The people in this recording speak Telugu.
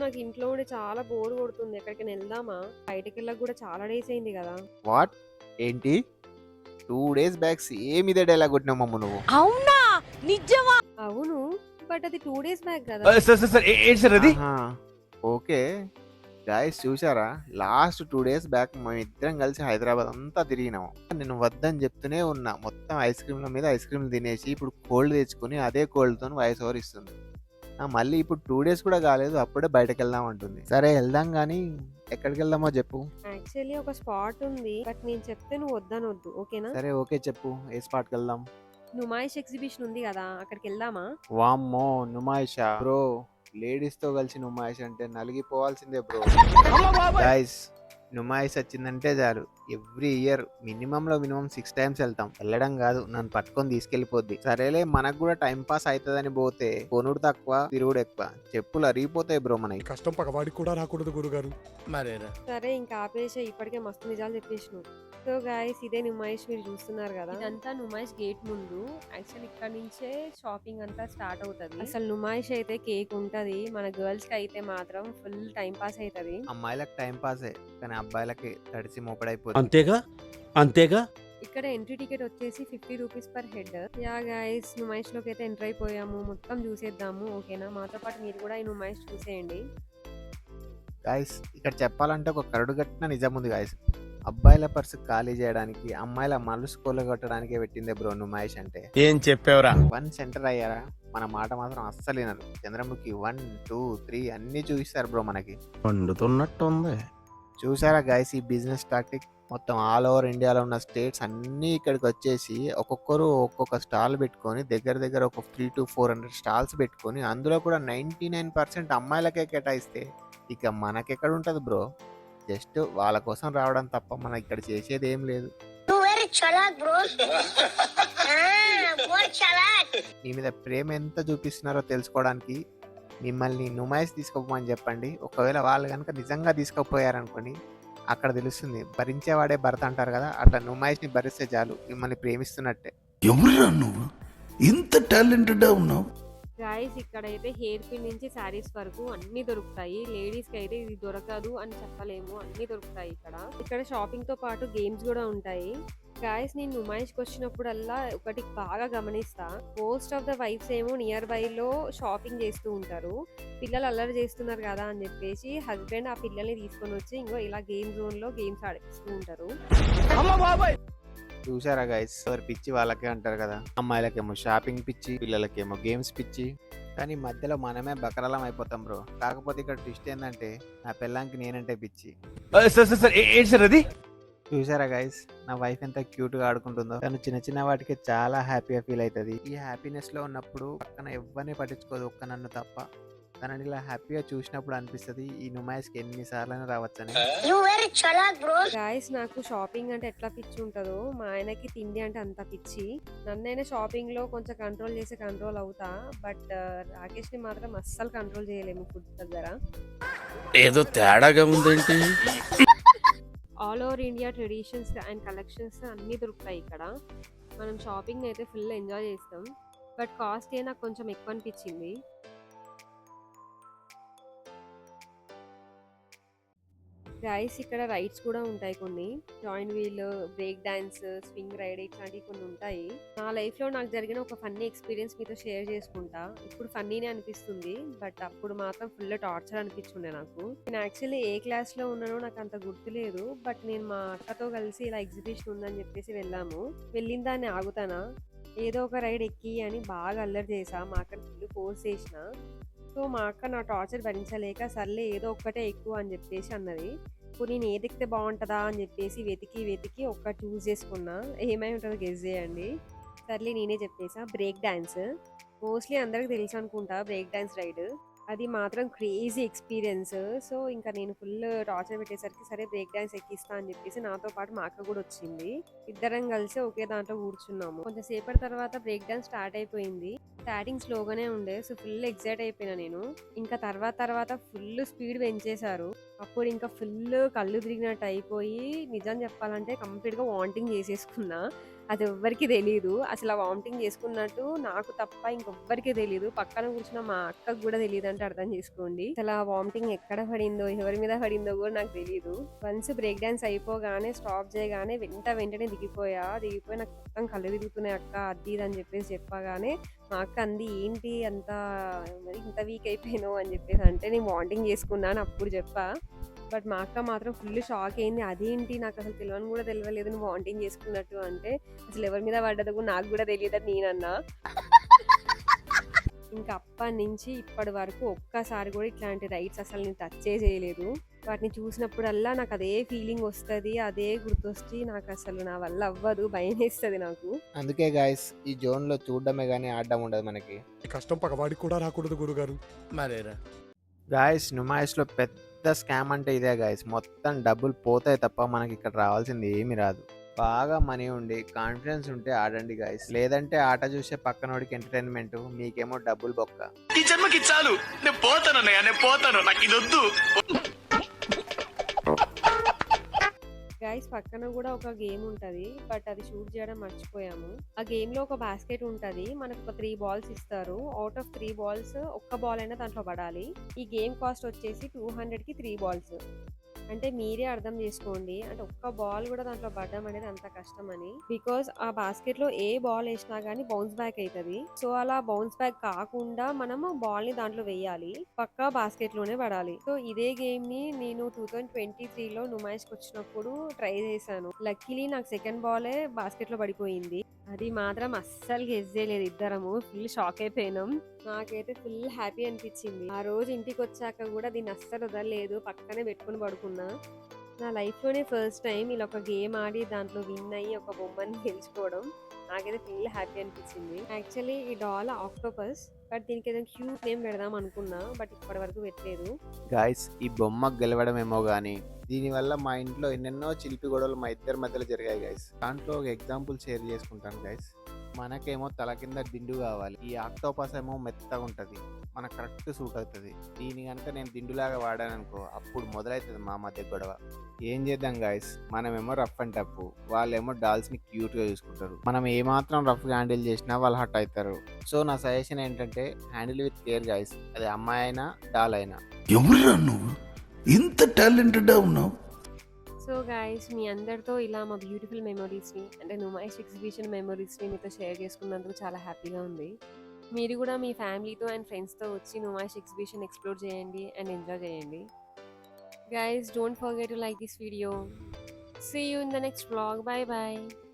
నాకు ఇంట్లో ఉండి చాలా బోర్ కొడుతుంది. ఎక్కడికైనా వెళ్దామా? బయటికెళ్ళక కూడా చాలా డేస్ అయింది కదా! వాట్ ఏంటి 2 days బ్యాక్ సేమ్ ఇదే డైలాగ్ కొట్టినావు మమ్మ నువ్వు. అవునా నిజమా? అవును. బట్ అది 2 డేస్ బ్యాక్ కదా! సార్ సార్ సార్ ఏంటి సార్ అది? ఆహా, ఓకే గాయస్, చూసారా లాస్ట్ 2 days బ్యాక్ మేము ఇద్దరం కలిసి హైదరాబాద్ అంతా తిరిగినాము. నేను వద్దని చెప్తూనే ఉన్నా, మొత్తం ఐస్ క్రీమ్ల మీద ఐస్ క్రీమ్లు తినేసి ఇప్పుడు కోల్డ్ తెచ్చుకుని అదే కోల్డ్తో వాయిస్ ఓవర్ ఇస్తుంది. మళ్ళీ ఇప్పుడు 2 days కూడా కాలేదు, అప్పుడే బయటకు వెళ్దాం అంటుంది. సరే వెళ్దాం కానీ ఎక్కడికి వెళ్దామో చెప్పు. యాక్చువల్లీ ఒక స్పాట్ ఉంది. బట్ నేను చెప్తే నువ్వు వద్దనొద్దు. ఓకేనా? సరే ఓకే చెప్పు, ఏ స్పాట్కి వెళ్దాం? నుమాయిష్ ఎగ్జిబిషన్ ఉంది కదా! అక్కడికి వెళ్దామా? వామ్మో నుమాయిషా బ్రో, లేడీస్ తో కలిసి నుమాయిష్ అంటే నలిగిపోవాల్సిందే బ్రో. గైస్, నుమాయిష్ వచ్చిందంటే చాలు ఎవ్రీ ఇయర్ మినిమం 6 times వెళ్తాం. వెళ్ళడం కాదు, నన్ను పట్టుకొని తీసుకెళ్లిపోద్ది. సరేలే, మనకు కూడా టైం పాస్ అవుతుందని పోతే కొనుడు తక్కువ తిరుగుడు ఎక్కువ, చెప్పులు అరిగిపోతాయి బ్రో మనకి. కష్టం పగవాడికి కూడా రాకూడదు గురుగారు. మరేరా సరే ఇంకా ఆపేసే, ఇప్పటికే మస్తు నిజాలు చెప్పేసినావు. సో గాయస్, ఇదే నుమాయిష్ మీరు చూస్తున్నారు కదా, ఇదంతా నుమాయిష్ గేట్ ముందు. యాక్చువల్ ఇక్కడ నుంచే షాపింగ్ అంతా స్టార్ట్ అవుతది. అసలు నుమాయిష్ అయితే కేక్ ఉంటది, మన గర్ల్స్ కి అయితే మాత్రం ఫుల్ టైం పాస్ అవుతది. అమ్మాయిలకు టైం పాసే కానీ అబ్బాయిలకి తడిసి మోపడైపోతుంది. అంతేగా అంతేగా. ఇక్కడ ఎంట్రీ టికెట్ వచ్చేసి 50 rupees per head. Yeah guys, Numaish లోకి అయితే ఎంటర్ అయిపోయాము. మొత్తం చూసేద్దాము. ఓకేనా? మాతో పాటు మీరు కూడా ఈ నుమాయిష్ చూసేయండి. గాయస్, ఇక్కడ చెప్పాలంటే ఒక కరడుగట్టిన నిజం ఉంది గాయస్. అబ్బాయిల పర్సు ఖాళీ చేయడానికి, అమ్మాయిల మనసు కొల్లగొట్టడానికే పెట్టిందే బ్రో నుమాయిష్ అంటే. ఏం చెప్పావురా? 1 సెంటర్ అయ్యారా, మన మాట మాత్రం అస్సలు వినరు. చంద్రముఖి 1, 2, 3 అన్ని చూపిస్తారు బ్రో మనకి. వండుతున్నట్టుంది. చూసారా గైస్ ఈ బిజినెస్ టాక్టిక్? మొత్తం ఆల్ ఓవర్ ఇండియాలో ఉన్న స్టేట్స్ అన్నీ ఇక్కడికి వచ్చేసి ఒక్కొక్కరు ఒక్కొక్క స్టాల్ పెట్టుకొని దగ్గర ఒక 300 to 400 స్టాల్స్ పెట్టుకొని అందులో కూడా 99% అమ్మాయిలకే కేటాయిస్తే ఇక మనకెక్కడ ఉంటుంది బ్రో? జస్ట్ వాళ్ళ కోసం రావడం తప్ప మనం ఇక్కడ చేసేది ఏం లేదు. మీ మీద ప్రేమ ఎంత చూపిస్తున్నారో తెలుసుకోవడానికి మిమ్మల్ని నుమాయిష్ తీసుకోపోమని చెప్పండి. ఒకవేళ వాళ్ళు కనుక నిజంగా తీసుకుపోయారనుకోండి, అక్కడ తెలుస్తుంది. భరించేవాడే భర్త అంటారు కదా, అట్లా నుమాయిష్ని భరిస్తే చాలు మిమ్మల్ని ప్రేమిస్తున్నట్టే. ఎవరురా నువ్వు ఇంత టాలెంటెడ్ ఉన్నావు? గైస్, ఇక్కడైతే హెయిర్ పిన్ నుంచి శారీస్ వరకు అన్ని దొరుకుతాయి. లేడీస్ కి అయితే ఇది దొరకదు అని చెప్పలేము, అన్ని దొరుకుతాయి ఇక్కడ షాపింగ్ తో పాటు గేమ్స్ కూడా ఉంటాయి. గాయస్, నేను నుమాయిష్కి వచ్చినప్పుడల్లా ఒకటి బాగా గమనిస్తా, మోస్ట్ ఆఫ్ ద వైఫ్స్ ఏమో నియర్ బై లో షాపింగ్ చేస్తూ ఉంటారు. పిల్లలు అల్లరి చేస్తున్నారు కదా అని చెప్పేసి హస్బెండ్ ఆ పిల్లల్ని తీసుకొని వచ్చి ఇంకో ఇలా గేమ్ జోన్ లో గేమ్స్ ఆడిపిస్తూ ఉంటారు. చూసారా గైస్, ఎవరి పిచ్చి వాళ్ళకే అంటారు కదా. అమ్మాయిలకేమో షాపింగ్ పిచ్చి, పిల్లలకేమో గేమ్స్ పిచ్చి, కానీ మధ్యలో మనమే బకరాలం అయిపోతాం బ్రో. కాకపోతే ఇక్కడ ట్విస్ట్ ఏంటంటే నా పిల్లానికి నేనంటే పిచ్చి. సార్ సార్ సార్ ఏంటి సార్ అది? చూసారా గైస్, నా వైఫ్ ఎంత క్యూట్ గా ఆడుకుంటుందో. తను చిన్న వాటికి చాలా హ్యాపీగా ఫీల్ అవుతుంది. ఈ హ్యాపీనెస్ లో ఉన్నప్పుడు పక్కన ఎవరిని పట్టించుకోదు, ఒక్క నన్ను తప్ప. తనని ఇలా హ్యాపీగా చూసినప్పుడు అనిపిస్తుంది ఈ నుమాయిష్కి ఎన్నిసార్లు రావచ్చని. గాయస్, నాకు షాపింగ్ అంటే ఎట్లా పిచ్చి ఉంటుందో మా ఆయనకి తిండి అంటే అంత పిచ్చి. నన్నైనా షాపింగ్ లో కొంచెం కంట్రోల్ చేసి కంట్రోల్ అవుతా, బట్ రాకేష్ ని మాత్రం అస్సలు కంట్రోల్ చేయలేము ఫుడ్ దగ్గర. ఏదో తేడాగా ఉందేంటి? All over India traditions and collections అన్నీ దొరుకుతాయి ఇక్కడ. మనం షాపింగ్ అయితే ఫుల్ ఎంజాయ్ చేస్తాం, బట్ కాస్ట్ నాకు కొంచెం ఎక్కువ అనిపించింది. గైస్, ఇక్కడ రైడ్స్ కూడా ఉంటాయి కొన్ని. Giant wheel, break dance, swing ride ఇట్లాంటివి కొన్ని ఉంటాయి. నా లైఫ్ లో నాకు జరిగిన ఒక ఫన్నీ ఎక్స్పీరియన్స్ మీతో షేర్ చేసుకుంటా. ఇప్పుడు ఫన్నీనే అనిపిస్తుంది, బట్ అప్పుడు మాత్రం ఫుల్ టార్చర్ అనిపించుండే నాకు. నేను యాక్చువల్లీ ఏ క్లాస్ లో ఉన్నానో నాకు అంత గుర్తులేదు, బట్ నేను మా అక్కతో కలిసి ఇలా ఎగ్జిబిషన్ ఉందని చెప్పేసి వెళ్ళాము. వెళ్ళిన దాన్ని ఆగుతానా, ఏదో ఒక రైడ్ ఎక్కి అని బాగా అల్లరి చేసా. మా అక్కని ఫుల్ ఫోర్స్ చేసిన. సో మా అక్క నా టార్చర్ భరించలేక సర్లే ఏదో ఒక్కటే ఎక్కువ అని చెప్పేసి అన్నది. ఇప్పుడు నేను ఏది ఎక్కితే బాగుంటుందా అని చెప్పేసి వెతికి ఒక్కటి చూస్ చేసుకున్నా. ఏమై ఉంటుందో గెస్ చేయండి. సర్లే నేనే చెప్పేసా, బ్రేక్ డాన్స్. మోస్ట్లీ అందరికి తెలుసు అనుకుంటా బ్రేక్ డాన్స్ రైడ్. అది మాత్రం క్రేజీ ఎక్స్పీరియన్స్. సో ఇంకా నేను ఫుల్ టార్చర్ పెట్టేసరికి సరే బ్రేక్ డాన్స్ ఎక్కిస్తా అని చెప్పేసి నాతో పాటు మా అక్క కూడా వచ్చింది. ఇద్దరం కలిసి ఒకే దాంట్లో కూర్చున్నాము. కొంచెం సేపటి తర్వాత బ్రేక్ డాన్స్ స్టార్ట్ అయిపోయింది. స్టార్టింగ్ స్లోగానే ఉండే, సో ఫుల్ ఎక్సైట్ అయిపోయినా నేను. ఇంకా తర్వాత ఫుల్ స్పీడ్ పెంచేశారు. అప్పుడు ఇంకా ఫుల్ కళ్ళు తిరిగినట్టు అయిపోయి నిజం చెప్పాలంటే కంప్లీట్ గా వామిటింగ్ చేసేసుకున్నా. అది ఎవ్వరికీ తెలీదు. అసలు ఆ వామిటింగ్ చేసుకున్నట్టు నాకు తప్ప ఇంకెవ్వరికీ తెలీదు. పక్కన కూర్చున్న మా అక్కకు కూడా తెలీదంటే అర్థం చేసుకోండి. అసలు ఆ వామిటింగ్ ఎక్కడ పడిందో, ఎవరి మీద పడిందో కూడా నాకు తెలీదు. వన్స్ బ్రేక్ డాన్స్ అయిపోగానే స్టాప్ చేయగానే వెంటనే దిగిపోయి నాకు మొత్తం కళ్ళు తిరుగుతున్నాయి అక్క అది ఇది అని చెప్పేసి చెప్పగానే మా అక్క అంది ఏంటి అంత మరి ఇంత వీక్ అయిపోయినావు అని చెప్పేసి అంటే నేను వామిటింగ్ చేసుకున్నాను అప్పుడు చెప్పా. బట్ మా అక్క మాత్రం ఫుల్ షాక్ అయింది. అదేంటి నాకు అసలు తెలియని కూడా తెలియలేదు నువ్వు వామిటింగ్ చేసుకున్నట్టు అంటే అసలు ఎవరి మీద పడ్డదో కూడా నాకు కూడా తెలియదని నేనన్నా. ఇంకా అప్పటి నుంచి ఇప్పటి వరకు ఒక్కసారి కూడా ఇట్లాంటి రైడ్స్ అసలు నేను టచ్ చేయలేదు. వాటిని చూసినప్పుడల్లా నాకు అదే ఫీలింగ్ వస్తుంది, అదే గుర్తొచ్చి నాకు అసలు నా వల్ల అవ్వదు, భయం వేస్తుంది నాకు. అందుకే గాయస్ ఈ జోన్ లో చూడడమే కానీ ఆడడం ఉండదు మనకి. ఈ కష్టం పగవాడికి కూడా రాకూడదు గురుగారు. మరేరా గాయస్ నుమాయిష్ లో పెద్ద స్కామ్ అంటే ఇదే గాయస్. మొత్తం డబ్బులు పోతాయి తప్ప మనకి ఇక్కడ రావాల్సింది ఏమి రాదు. బాగా మనీ ఉండి కాన్ఫిడెన్స్ ఉంటే ఆడండి గాయస్. లేదంటే ఆట చూసే పక్కనోడికి ఎంటర్టైన్మెంట్, మీకేమో డబ్బులు బొక్క. ఈ జన్మకి చాలు, నేను పోతాను, నాకు ఇది వద్దు. గైస్ పక్కన కూడా ఒక గేమ్ ఉంటది, బట్ అది షూట్ చేయడం మర్చిపోయాము. ఆ గేమ్ లో ఒక బాస్కెట్ ఉంటది, మనకు ఒక 3 బాల్స్ ఇస్తారు. అవుట్ ఆఫ్ 3 బాల్స్ ఒక్క బాల్ అయినా దాంట్లో పడాలి. ఈ గేమ్ కాస్ట్ వచ్చేసి 200కి 3 బాల్స్. అంటే మీరే అర్థం చేసుకోండి, అంటే ఒక్క బాల్ కూడా దాంట్లో పడడం అనేది అంత కష్టం అని. బికాస్ ఆ బాస్కెట్ లో ఏ బాల్ వేసినా గానీ బౌన్స్ బ్యాక్ అవుతుంది. సో అలా బౌన్స్ బ్యాక్ కాకుండా మనము బాల్ ని దాంట్లో వేయాలి, పక్కా బాస్కెట్ లోనే పడాలి. సో ఇదే గేమ్ ని నేను 2023లో నుమాయిష్ కి వచ్చినప్పుడు ట్రై చేశాను. లక్కీలీ నాకు సెకండ్ బాలే బాస్కెట్ లో పడిపోయింది. అది మాత్రం అస్సలు గెస్ చేయలేదు, ఇద్దరము ఫుల్ షాక్ అయిపోయినాం. నాకైతే ఫుల్ హ్యాపీ అనిపించింది. ఆ రోజు ఇంటికి వచ్చాక కూడా దీన్ని అస్సలు వదలలేదు, పక్కనే పెట్టుకుని పడుకున్నా. నా లైఫ్లోనే ఫస్ట్ టైం ఇలా ఒక గేమ్ ఆడి దాంట్లో విన్ అయ్యి ఒక బొమ్మని గెలుచుకోవడం నాకైతే ఫుల్ హ్యాపీ అనిపించింది. యాక్చువల్లీ ఈ డాల్ ఆక్టోపస్, బట్ దీనికి ఏదైనా క్యూట్ నేమ్ పెడదాం అనుకున్నా, బట్ ఇప్పటి వరకు పెట్టలేదు. గాయస్ ఈ బొమ్మ గెలవడం ఏమో కానీ దీనివల్ల మా ఇంట్లో ఎన్నెన్నో చిలిపి గొడవలు మా ఇద్దరి మధ్యలో జరిగాయి గైస్. దాంట్లో ఒక ఎగ్జాంపుల్ షేర్ చేసుకుంటాను గైస్. మనకేమో తల కింద దిండు కావాలి, ఈ ఆక్టోపస్ ఏమో మెత్తగా ఉంటుంది, మనకు కరెక్ట్ సూట్ అవుతుంది. దీని కనుక నేను దిండులాగా వాడాను అనుకో, అప్పుడు మొదలవుతుంది మా మధ్య గొడవ. ఏం చేద్దాం గాయస్, మనమేమో రఫ్ అండ్ టఫ్, వాళ్ళేమో డాల్స్ ని క్యూట్ గా చూసుకుంటారు. మనం ఏమాత్రం రఫ్ గా హ్యాండిల్ చేసినా వాళ్ళు హట్ అవుతారు. సో నా సజెషన్ ఏంటంటే హ్యాండిల్ విత్ కేర్ గాయస్, అది అమ్మాయి అయినా డాల్ అయినా. ఎవరురా నువ్వు ఇంత టాలెంటెడ్ ఉన్నావు? సో గైస్ మీ అందరితో ఇలా మా బ్యూటిఫుల్ మెమరీస్ని, అంటే నుమాయిష్ ఎగ్జిబిషన్ మెమరీస్ని మీతో షేర్ చేసుకున్నందుకు చాలా హ్యాపీగా ఉంది. మీరు కూడా మీ ఫ్యామిలీతో అండ్ ఫ్రెండ్స్తో వచ్చి నుమాయిష్ ఎగ్జిబిషన్ ఎక్స్ప్లోర్ చేయండి అండ్ ఎంజాయ్ చేయండి. Guys, don't forget to like this video. See you in the next vlog. Bye bye.